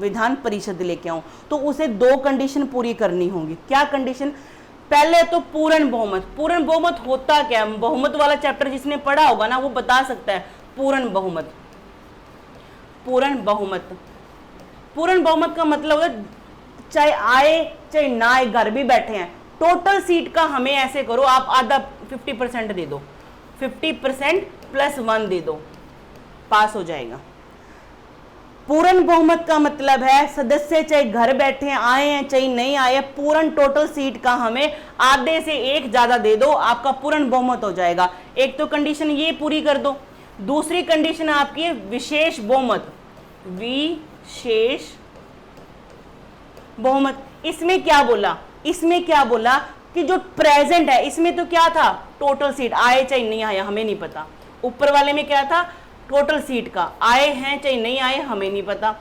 S1: विधान परिषद लेके आऊं, तो उसे 2 कंडीशन पूरी करनी होंगी। क्या कंडीशन, पहले तो पूर्ण बहुमत होता क्या, बहुमत वाला चैप्टर जिसने पढ़ा होगा ना वो बता सकता है। पूर्ण बहुमत का मतलब है चाहे आए चाहे ना आए, घर भी बैठे हैं, टोटल सीट का हमें ऐसे करो, आप आधा 50% दे दो, 50% +1 दे दो, पास हो जाएगा। पूर्ण बहुमत का मतलब है सदस्य चाहे घर बैठे हैं, आए हैं चाहे नहीं आए, पूर्ण टोटल सीट का हमें आधे से 1 ज्यादा दे दो, आपका पूर्ण बहुमत हो जाएगा। एक तो कंडीशन ये पूरी कर दो। दूसरी कंडीशन आपकी विशेष बहुमत, इसमें क्या बोला कि जो प्रेजेंट है, इसमें तो क्या था, टोटल सीट, आए चाहे नहीं आए हमें नहीं पता। ऊपर वाले में क्या था, टोटल सीट का, आए हैं चाहे नहीं आए हमें नहीं पता,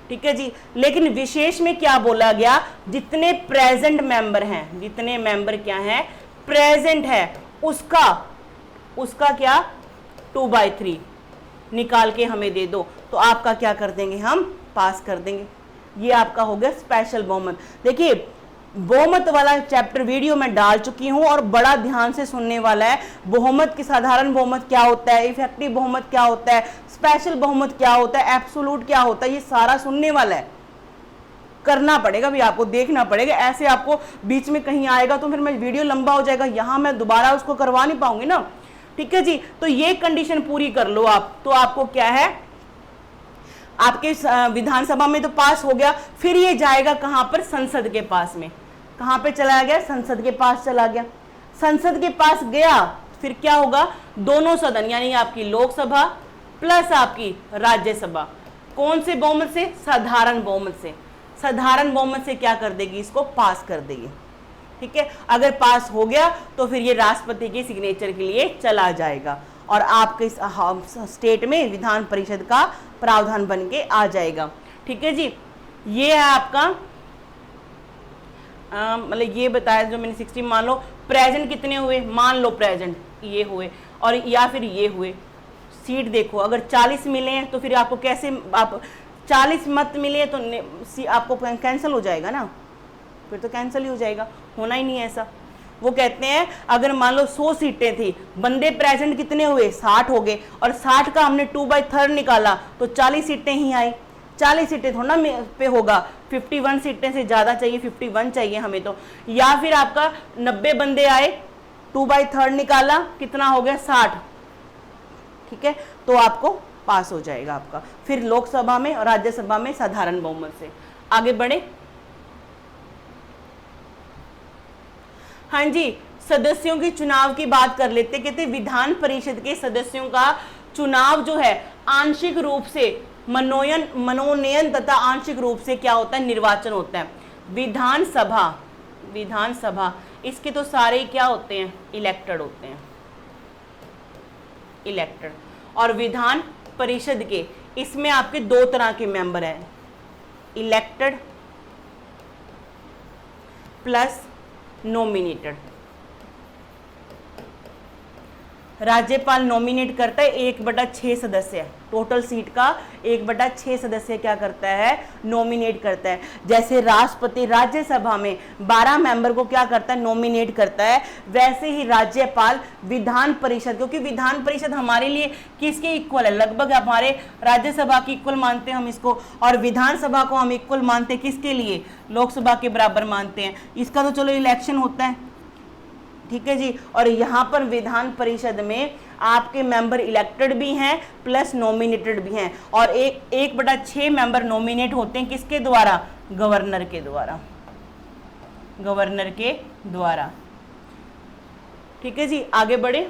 S1: ठीक है जी। लेकिन विशेष में क्या बोला गया, जितने प्रेजेंट मेंबर हैं, जितने मेंबर क्या हैं, प्रेजेंट है, उसका क्या 2/3 निकाल के हमें दे दो, तो आपका क्या कर देंगे, हम पास कर देंगे। ये आपका हो गया स्पेशल बहुमत। देखिए बहुमत वाला चैप्टर वीडियो में डाल चुकी हूं और बड़ा ध्यान से सुनने वाला है। बहुमत की साधारण बहुमत क्या होता है, इफेक्टिव बहुमत क्या होता है, स्पेशल बहुमत क्या होता है, एब्सोल्यूट क्या होता है, ये सारा सुनने वाला है। करना पड़ेगा भी, आपको देखना पड़ेगा, ऐसे आपको बीच में कहीं आएगा तो फिर मैं वीडियो लंबा हो जाएगा, यहां मैं दोबारा उसको करवा नहीं पाऊंगी ना, ठीक है जी। तो ये कंडीशन पूरी कर लो आप, तो आपको क्या है, आपके विधानसभा में तो पास हो गया, फिर ये जाएगा कहां पर, संसद के पास में। कहां पे चला गया, संसद के पास चला गया। संसद के पास गया फिर क्या होगा, दोनों सदन यानी आपकी लोकसभा प्लस आपकी राज्यसभा, कौन से बहुमत से, साधारण बहुमत से, साधारण बहुमत से क्या कर देगी, इसको पास कर देगी। ठीक है, अगर पास हो गया तो फिर ये राष्ट्रपति के सिग्नेचर के लिए चला जाएगा और आपके इस स्टेट में विधान परिषद का प्रावधान बन के आ जाएगा। ठीक है जी, ये है आपका मतलब ये बताया जो मैंने 60, मान लो प्रेजेंट कितने हुए, मान लो प्रेजेंट ये हुए और या फिर ये हुए। सीट देखो, अगर 40 मिले हैं तो फिर आपको कैसे, आप 40 मत मिले तो आपको कैंसिल हो जाएगा ना, फिर तो कैंसिल ही हो जाएगा, होना ही नहीं है ऐसा। वो कहते हैं अगर मान लो 100 सीटें थी, बंदे प्रेजेंट कितने हुए, 60 हो गए और 60 का हमने 2/3 निकाला तो 40 सीटें ही आई। 40 सीटें थोड़ा ना पे होगा, 51 सीटें से ज़्यादा चाहिए, 51 चाहिए हमें तो। या फिर आपका 90 बंदे आए, 2/3 निकाला, कितना हो गया, 60। ठीक है, तो आपको पास हो जाएगा आपका, फिर लोकसभा में और राज्यसभा में साधारण बहुमत से। आगे बढ़े। हाँ जी, सदस्यों की चुनाव की बात कर लेते। कहते विधान परिषद के सदस्यों का चुनाव जो है आंशिक रूप से मनोनयन तथा आंशिक रूप से क्या होता है, निर्वाचन होता है। विधानसभा इसके तो सारे क्या होते हैं, इलेक्टेड होते हैं, इलेक्टेड। और विधान परिषद के इसमें आपके 2 तरह के मेंबर हैं, इलेक्टेड प्लस नॉमिनेटेड। राज्यपाल नॉमिनेट करता है, 1/6 सदस्य, टोटल सीट का 1/6 सदस्य क्या करता है, नॉमिनेट करता है। जैसे राष्ट्रपति राज्यसभा में 12 मेंबर को क्या करता है, नॉमिनेट करता है, वैसे ही राज्यपाल विधान परिषद, क्योंकि विधान परिषद हमारे लिए किसके इक्वल है, लगभग हमारे राज्यसभा की इक्वल मानते हैं हम इसको, और विधानसभा को हम इक्वल मानते हैं किसके लिए, लोकसभा के बराबर मानते हैं। इसका तो चलो इलेक्शन होता है, ठीक है जी। और यहाँ पर विधान परिषद में आपके मेंबर इलेक्टेड भी हैं प्लस नॉमिनेटेड भी हैं, और 1/6 मेंबर नॉमिनेट होते हैं किसके द्वारा, गवर्नर के द्वारा, गवर्नर के द्वारा। ठीक है जी, आगे बढ़े।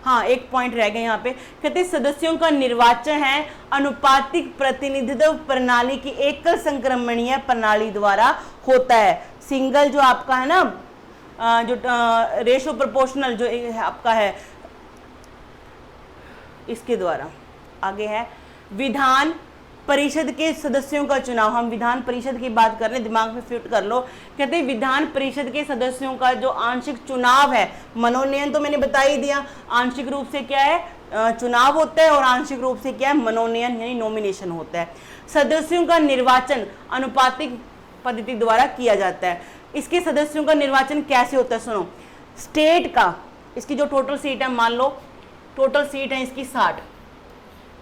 S1: हाँ, एक पॉइंट रह गया यहाँ पे, कहते सदस्यों का निर्वाचन है अनुपातिक प्रतिनिधित्व प्रणाली की एकल संक्रमणीय प्रणाली द्वारा होता है। सिंगल जो आपका है ना, जो रेशो प्रोपोर्शनल जो आपका है, इसके द्वारा। आगे है विधान परिषद के सदस्यों का चुनाव। हम विधान परिषद की बात कर रहे हैं, दिमाग में फिट कर लो। कहते हैं विधान परिषद के सदस्यों का जो आंशिक चुनाव है, मनोनयन तो मैंने बता ही दिया, आंशिक रूप से क्या है, चुनाव होता है, और आंशिक रूप से क्या है, मनोनयन यानी नॉमिनेशन होता है। सदस्यों का निर्वाचन अनुपातिक पद्धति द्वारा किया जाता है। इसके सदस्यों का निर्वाचन कैसे होता है, सुनो। स्टेट का, इसकी जो टोटल सीट है, मान लो टोटल सीट है इसकी 60,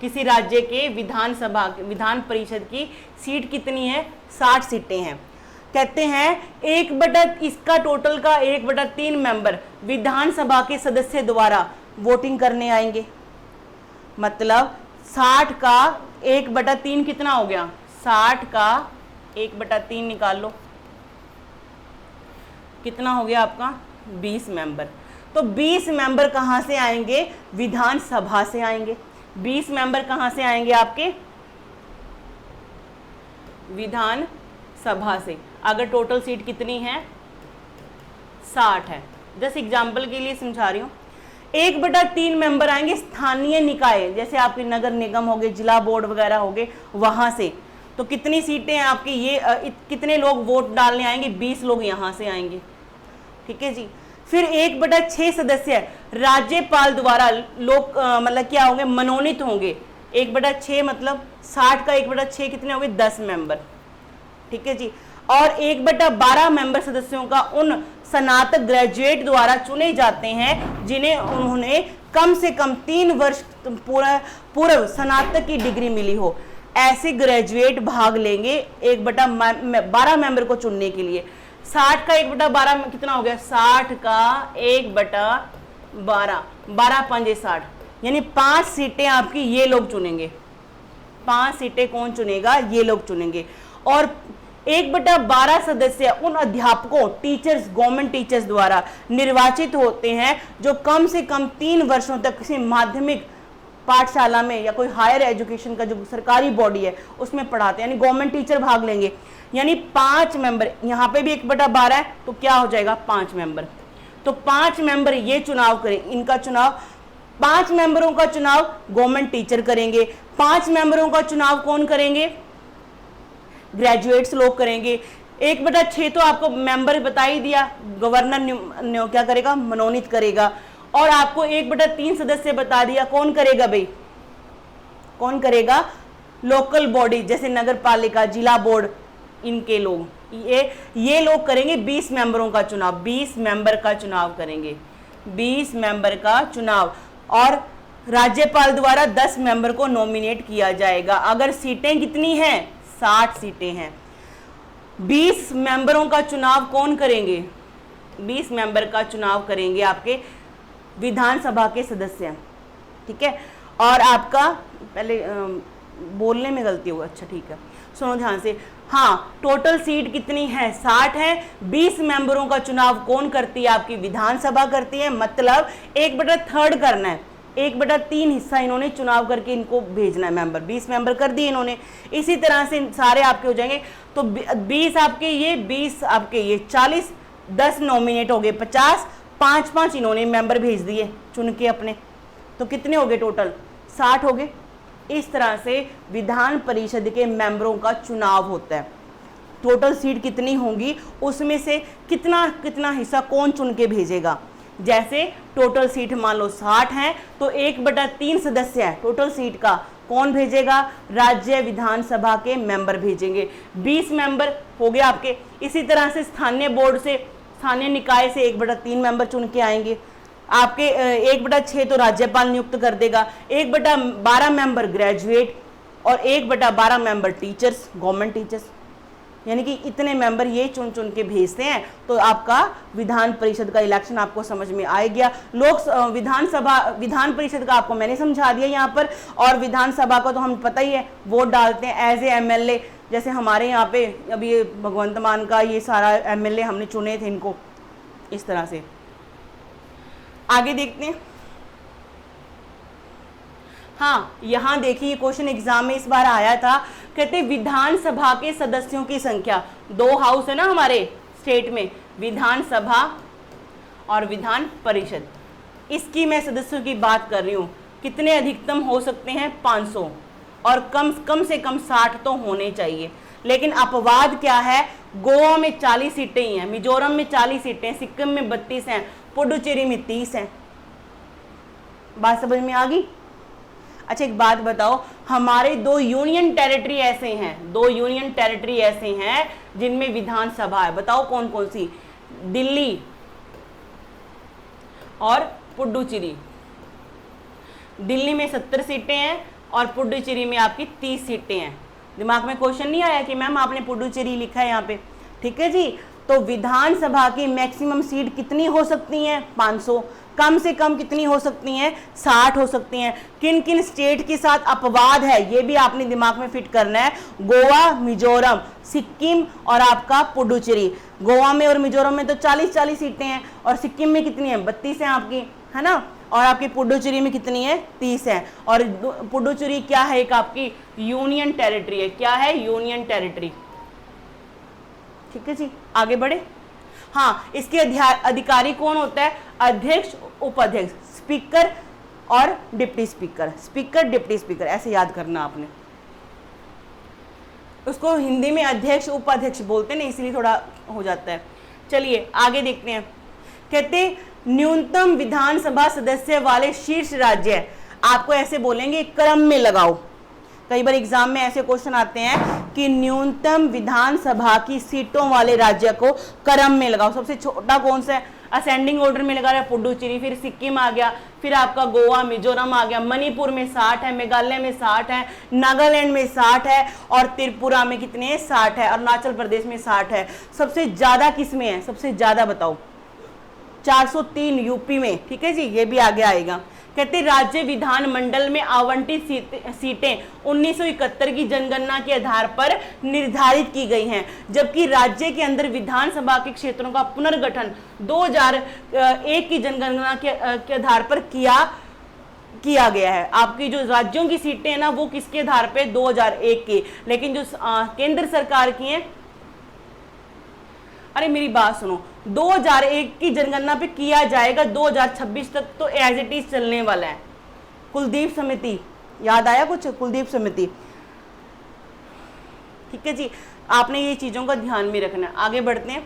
S1: किसी राज्य के विधानसभा विधान परिषद की सीट कितनी है, 60 सीटें हैं। कहते हैं इसका टोटल का 1/3 मेंबर विधानसभा के सदस्य द्वारा वोटिंग करने आएंगे। मतलब 60 का 1/3 कितना हो गया, 60 का 1/3 निकाल लो, कितना हो गया आपका, 20 मेंबर। तो 20 मेंबर कहां से आएंगे, विधानसभा से आएंगे। 20 मेंबर कहां से आएंगे, आपके विधान सभा से। अगर टोटल सीट कितनी है, 60 है, जस्ट एग्जांपल के लिए समझा रही हूं। 1/3 मेंबर आएंगे स्थानीय निकाय, जैसे आपके नगर निगम हो गए, जिला बोर्ड वगैरह हो गए, वहां से। तो कितनी सीटें हैं आपकी, ये कितने लोग वोट डालने आएंगे, 20 लोग यहां से आएंगे। ठीक है जी। फिर 1/6 सदस्य राज्यपाल द्वारा लोग मतलब क्या होंगे, मनोनीत होंगे। 1/6 मतलब 60 का 1/6 कितने होंगे, 10 मेंबर। ठीक है जी। और 1/12 मेंबर सदस्यों का उन स्नातक ग्रेजुएट द्वारा चुने जाते हैं जिन्हें उन्होंने कम से कम 3 वर्ष पूर्व स्नातक की डिग्री मिली हो। ऐसे ग्रेजुएट भाग लेंगे 1/12 मेंबर को चुनने के लिए। 60 का 1/12 में कितना हो गया, 60 का 1/12 12, 12 पंजे 60, यानी 5 सीटें आपकी ये लोग चुनेंगे, 5 सीटें कौन चुनेगा, ये लोग चुनेंगे। और 1/12 सदस्य उन अध्यापकों, टीचर्स, गवर्नमेंट टीचर्स द्वारा निर्वाचित होते हैं जो कम से कम 3 वर्षों तक किसी माध्यमिक पाठशाला में या कोई हायर एजुकेशन का जो सरकारी बॉडी है उसमें पढ़ाते हैं, यानी गवर्नमेंट टीचर भाग लेंगे। यानी 5 मेंबर, यहाँ पे भी 1/12 है तो क्या हो जाएगा 5 मेंबर। तो 5 मेंबर ये चुनाव करें, इनका चुनाव, 5 मेंबरों का चुनाव गवर्नमेंट टीचर करेंगे, 5 मेंबरों का चुनाव कौन करेंगे, ग्रेजुएट्स लोग करेंगे। 1/6 तो आपको मेंबर बता ही दिया, गवर्नर क्या करेगा, मनोनीत करेगा। और आपको 1/3 सदस्य बता दिया, कौन करेगा भाई, कौन करेगा, लोकल बॉडी जैसे नगर पालिका, जिला बोर्ड, इनके लोग, ये लोग करेंगे 20 मेंबरों का चुनाव, 20 मेंबर का चुनाव करेंगे, 20 मेंबर का चुनाव। और राज्यपाल द्वारा 10 मेंबर को नॉमिनेट किया जाएगा। अगर सीटें कितनी हैं, 60 सीटें हैं। 20 मेंबरों का चुनाव कौन करेंगे, 20 मेंबर का चुनाव करेंगे आपके विधानसभा के सदस्य, ठीक है। और आपका पहले बोलने में गलती हुआ, अच्छा ठीक है, सुनो ध्यान से। हाँ, टोटल सीट कितनी है, 60 है। 20 मेंबरों का चुनाव कौन करती है, आपकी विधानसभा करती है। मतलब 1/3 करना है, 1/3 हिस्सा इन्होंने चुनाव करके इनको भेजना है मेंबर। 20 मेंबर कर दिए इन्होंने, इसी तरह से सारे आपके हो जाएंगे। तो 20 आपके ये, 20 आपके ये, 40, 10 नॉमिनेट हो गए, 50, 5-5 इन्होंने मेंबर भेज दिए चुन के अपने, तो कितने हो गए टोटल, 60 हो गए। इस तरह से विधान परिषद के मेंबरों का चुनाव होता है। टोटल सीट कितनी होंगी, उसमें से कितना कितना हिस्सा कौन चुन के भेजेगा। जैसे टोटल सीट मान लो 60 है तो 1/3 सदस्य है टोटल सीट का, कौन भेजेगा, राज्य विधानसभा के मेंबर भेजेंगे। 20 मेंबर हो गए आपके। इसी तरह से स्थानीय बोर्ड से, स्थानीय निकाय से 1/3 मेंबर चुन के आएंगे आपके। 1/6 तो राज्यपाल नियुक्त कर देगा, 1/12 मेंबर ग्रेजुएट और 1/12 मेंबर टीचर्स, गवर्नमेंट टीचर्स, यानी कि इतने मेंबर ये चुन चुन के भेजते हैं। तो आपका विधान परिषद का इलेक्शन आपको समझ में आ गया। विधान परिषद का आपको मैंने समझा दिया यहाँ पर। और विधानसभा का तो हम पता ही है, वोट डालते हैं एज ए MLA। जैसे हमारे यहाँ पे अभी भगवंत मान का ये सारा MLA हमने चुने थे इनको, इस तरह से। आगे देखते हैं। हाँ, यहां देखिए क्वेश्चन एग्जाम में इस बार आया था, कहते विधानसभा के सदस्यों की संख्या, 2 हाउस है ना हमारे स्टेट में, विधानसभा और विधान परिषद। इसकी मैं सदस्यों की बात कर रही हूं, कितने अधिकतम हो सकते हैं, 500, और कम से कम 60 तो होने चाहिए। लेकिन अपवाद क्या है, गोवा में 40 सीटें ही हैं, मिजोरम में 40 सीटें, सिक्किम में 32 हैं, पुडुचेरी में 30 हैं। बात समझ में आ गई। अच्छा एक बात बताओ, हमारे 2 यूनियन टेरिटरी ऐसे हैं, 2 यूनियन टेरिटरी ऐसे हैं जिनमें विधानसभा है, बताओ कौन कौन सी, दिल्ली और पुडुचेरी। दिल्ली में 70 सीटें हैं और पुडुचेरी में आपकी 30 सीटें हैं। दिमाग में क्वेश्चन नहीं आया कि मैम आपने पुडुचेरी लिखा है यहाँ पे, ठीक है जी। तो विधानसभा की मैक्सिमम सीट कितनी हो सकती हैं, 500। कम से कम कितनी हो सकती हैं, 60 हो सकती हैं। किन किन स्टेट के साथ अपवाद है ये भी आपने दिमाग में फिट करना है, गोवा, मिजोरम, सिक्किम और आपका पुडुचेरी। गोवा में और मिजोरम में तो 40-40 सीटें हैं, और सिक्किम में कितनी है, 32 हैं आपकी, है ना। और आपकी पुडुचेरी में कितनी है, 30 है। और पुडुचेरी क्या है, एक आपकी यूनियन टेरिटरी है। क्या है, यूनियन टेरिटरी, ठीक है जी। आगे बढ़े। हाँ, इसके अधिकारी कौन होता है, अध्यक्ष, उपाध्यक्ष, स्पीकर और deputy speaker. Speaker, deputy speaker ऐसे याद करना आपने। उसको हिंदी में अध्यक्ष उपाध्यक्ष बोलते हैं ना, इसलिए थोड़ा हो जाता है। चलिए आगे देखते हैं। कहते न्यूनतम विधानसभा सदस्य वाले शीर्ष राज्य, आपको ऐसे बोलेंगे क्रम में लगाओ। कई बार एग्जाम में ऐसे क्वेश्चन आते हैं कि न्यूनतम विधानसभा की सीटों वाले राज्य को क्रम में लगाओ। सबसे छोटा कौन सा है, असेंडिंग ऑर्डर में लगा रहा है पुडुचेरी, फिर सिक्किम आ गया, फिर आपका गोवा, मिजोरम आ गया, मणिपुर में 60 है, मेघालय में 60 है, नागालैंड में 60 है, और त्रिपुरा में कितने हैं, 60 है, अरुणाचल प्रदेश में 60 है। सबसे ज्यादा किस में है, सबसे ज्यादा बताओ, 403 यूपी में, ठीक है जी, ये भी आगे आएगा। कहते राज्य विधानमंडल में आवंटित सीटें 1971 की जनगणना के आधार पर निर्धारित की गई हैं, जबकि राज्य के अंदर विधानसभा के क्षेत्रों का पुनर्गठन 2001 की जनगणना के आधार पर किया गया है। आपकी जो राज्यों की सीटें हैं ना, वो किसके आधार पे, 2001 की, लेकिन जो केंद्र सरकार की हैं, अरे मेरी बात सुनो, 2001 की जनगणना पे किया जाएगा, 2026 तक तो एज इट इज चलने वाला है। कुलदीप समिति, याद आया कुछ, कुलदीप समिति, ठीक है जी, आपने ये चीजों का ध्यान में रखना है। आगे बढ़ते हैं।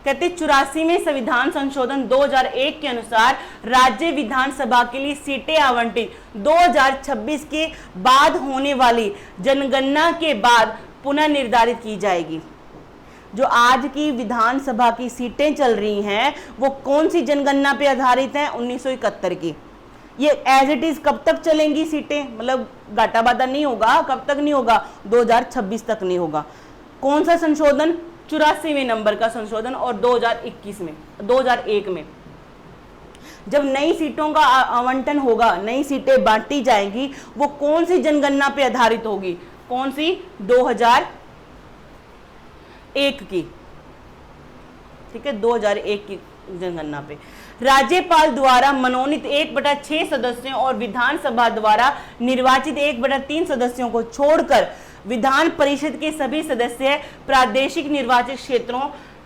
S1: कहते 84वें संविधान संशोधन 2001 के अनुसार राज्य विधानसभा के लिए सीटें आवंटित 2026 के बाद होने वाली जनगणना के बाद पुनः निर्धारित की जाएगी। जो आज की विधानसभा की सीटें चल रही हैं वो कौन सी जनगणना पे आधारित हैं, 1971 की। ये एज इट इज कब तक चलेंगी सीटें, मतलब घाटा बाधा नहीं होगा, कब तक नहीं होगा, 2026 तक नहीं होगा। कौन सा संशोधन, 84वें नंबर का संशोधन, और 2021 में, 2001 में जब नई सीटों का आवंटन होगा, नई सीटें बांटी जाएंगी, वो कौन सी जनगणना पे आधारित होगी, कौन सी, 2001 की, ठीक है, 2001 की जनगणना पे। राज्यपाल द्वारा मनोनीत 1/6 सदस्यों और विधानसभा द्वारा निर्वाचित 1/3 सदस्यों को छोड़कर विधान परिषद के सभी सदस्य प्रादेशिक निर्वाचित क्षेत्रों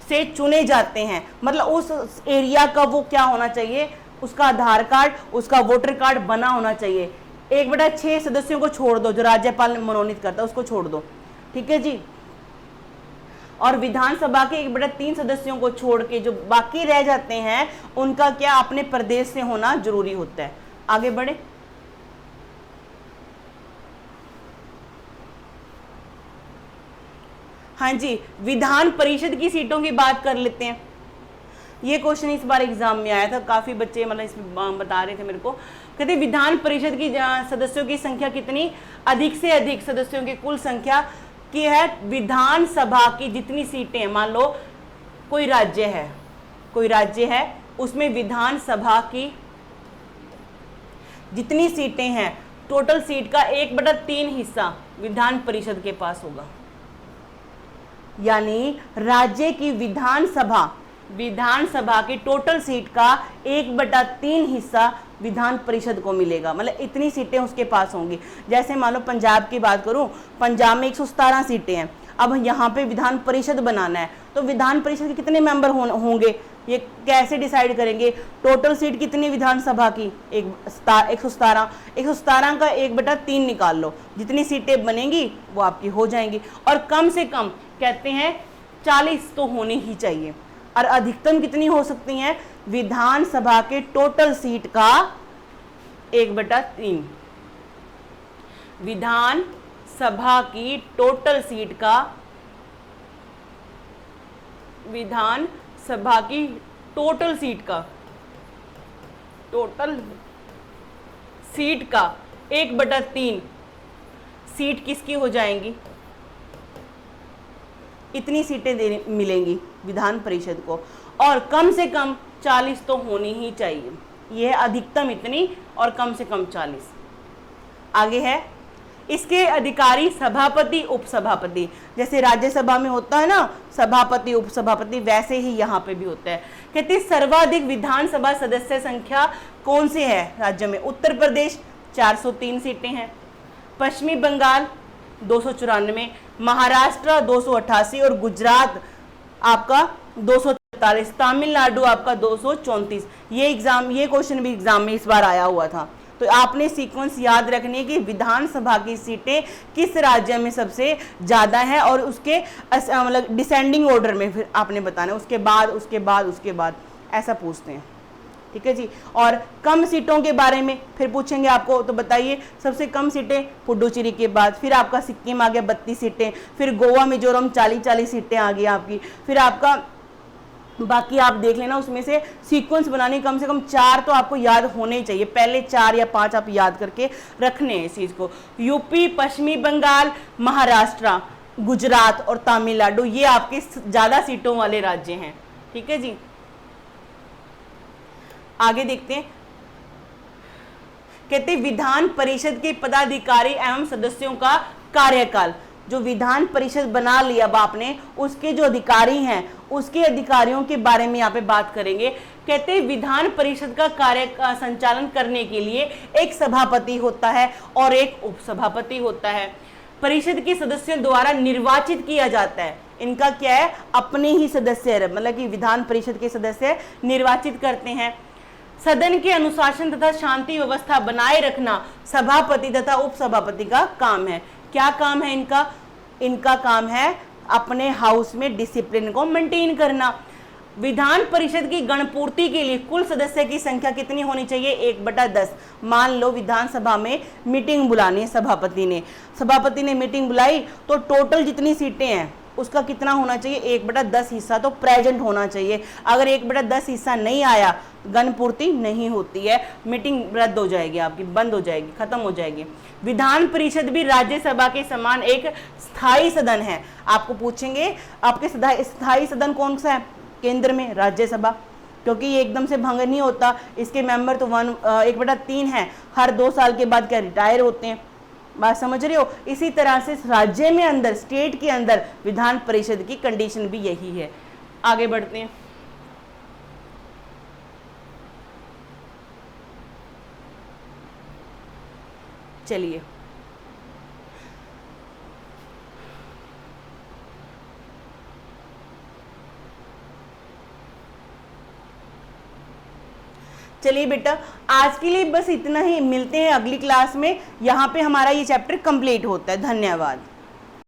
S1: से चुने जाते हैं। मतलब उस एरिया का वो क्या होना चाहिए, उसका आधार कार्ड, उसका वोटर कार्ड बना होना चाहिए। 1/6 सदस्यों को छोड़ दो, जो राज्यपाल मनोनीत करता है उसको छोड़ दो, ठीक है जी। और विधानसभा के 1/3 सदस्यों को छोड़ के जो बाकी रह जाते हैं उनका क्या अपने प्रदेश से होना जरूरी होता है। आगे बढ़े। हाँ जी, विधान परिषद की सीटों की बात कर लेते हैं। ये क्वेश्चन इस बार एग्जाम में आया था, काफी बच्चे मतलब इसमें बता रहे थे मेरे को। कहते विधान परिषद की सदस्यों की संख्या कितनी, अधिक से अधिक सदस्यों की कुल संख्या की है। विधानसभा की जितनी सीटें हैं, मान लो कोई राज्य है उसमें विधानसभा की जितनी सीटें हैं, टोटल सीट का 1/3 हिस्सा विधान परिषद के पास होगा। यानी राज्य की विधानसभा की टोटल सीट का 1/3 हिस्सा विधान परिषद को मिलेगा। मतलब इतनी सीटें उसके पास होंगी। जैसे मान लो पंजाब की बात करूं, पंजाब में 117 सीटें हैं। अब यहाँ पे विधान परिषद बनाना है तो विधान परिषद के कितने मेंबर होंगे, ये कैसे डिसाइड करेंगे। टोटल सीट कितनी विधानसभा की, 117 का 1/3 निकाल लो, जितनी सीटें बनेंगी वो आपकी हो जाएंगी। और कम से कम कहते हैं 40 तो होनी ही चाहिए। और अधिकतम कितनी हो सकती हैं, विधानसभा के टोटल सीट का 1/3, विधानसभा की टोटल सीट का, विधानसभा की टोटल सीट का 1/3 सीट किसकी हो जाएंगी, इतनी सीटें मिलेंगी विधान परिषद को। और कम से कम 40 तो होनी ही चाहिए। यह है अधिकतम इतनी और कम से कम 40। आगे है, इसके अधिकारी सभापति उपसभापति, जैसे राज्यसभा में होता है ना सभापति उपसभापति, वैसे ही यहाँ पे भी होता है। कहते सर्वाधिक विधानसभा सदस्य संख्या कौन से है राज्य में, उत्तर प्रदेश 403 सीटें हैं, पश्चिमी बंगाल 294, महाराष्ट्र 288 और गुजरात आपका 243, तमिलनाडु आपका 234। ये क्वेश्चन भी एग्जाम में इस बार आया हुआ था। तो आपने सीक्वेंस याद रखनी है कि विधानसभा की सीटें किस राज्य में सबसे ज्यादा है और उसके मतलब डिसेंडिंग ऑर्डर में फिर आपने बताना, उसके बाद ऐसा पूछते हैं, ठीक है जी। और कम सीटों के बारे में फिर पूछेंगे आपको, तो बताइए सबसे कम सीटें पुडुचेरी के बाद, फिर आपका सिक्किम आ गया 32 सीटें, फिर गोवा मिजोरम 40 सीटें आ गई आपकी, फिर आपका बाकी आप देख लेना, उसमें से सीक्वेंस बनाने कम से कम 4 तो आपको याद होने ही चाहिए, पहले 4 या 5 आप याद करके रखने हैं इस चीज को। यूपी, पश्चिमी बंगाल, महाराष्ट्र, गुजरात और तमिलनाडु, ये आपके ज्यादा सीटों वाले राज्य हैं, ठीक है जी। आगे देखते हैं, कहते विधान परिषद के पदाधिकारी एवं सदस्यों का कार्यकाल। जो विधान परिषद बना लिया अब आपने, उसके जो अधिकारी हैं उसके अधिकारियों के बारे में यहाँ पे बात करेंगे। कहते विधान परिषद का कार्य का संचालन करने के लिए एक सभापति होता है और एक उपसभापति होता है। परिषद के सदस्यों द्वारा निर्वाचित किया जाता है। इनका क्या है, अपने ही सदस्य, मतलब कि विधान परिषद के सदस्य निर्वाचित करते हैं। सदन के अनुशासन तथा शांति व्यवस्था बनाए रखना सभापति तथा उपसभापति का काम है। क्या काम है इनका? इनका काम है अपने हाउस में डिसिप्लिन को मेंटेन करना। विधान परिषद की गणपूर्ति के लिए कुल सदस्य की संख्या कितनी होनी चाहिए? 1/10। मान लो विधानसभा में मीटिंग बुलानी है, सभापति ने मीटिंग बुलाई, तो टोटल जितनी सीटें हैं उसका कितना होना चाहिए? 1/10 हिस्सा तो प्रेजेंट होना चाहिए। अगर 1/10 हिस्सा नहीं आया, गणपूर्ति नहीं होती है, मीटिंग रद्द हो जाएगी, आपकी बंद हो जाएगी, खत्म हो जाएगी। विधान परिषद भी राज्यसभा के समान एक स्थायी सदन है। आपको पूछेंगे आपके स्थायी सदन कौन सा है? केंद्र में राज्यसभा, क्योंकि ये एकदम से भंग नहीं होता। इसके मेंबर तो 1/3 है, हर 2 साल के बाद क्या रिटायर होते हैं। बात समझ रहे हो? इसी तरह से राज्य में अंदर, स्टेट के अंदर विधान परिषद की कंडीशन भी यही है। आगे बढ़ते हैं। चलिए, बेटा आज के लिए बस इतना ही। मिलते हैं अगली क्लास में। यहाँ पे हमारा ये चैप्टर कंप्लीट होता है। धन्यवाद।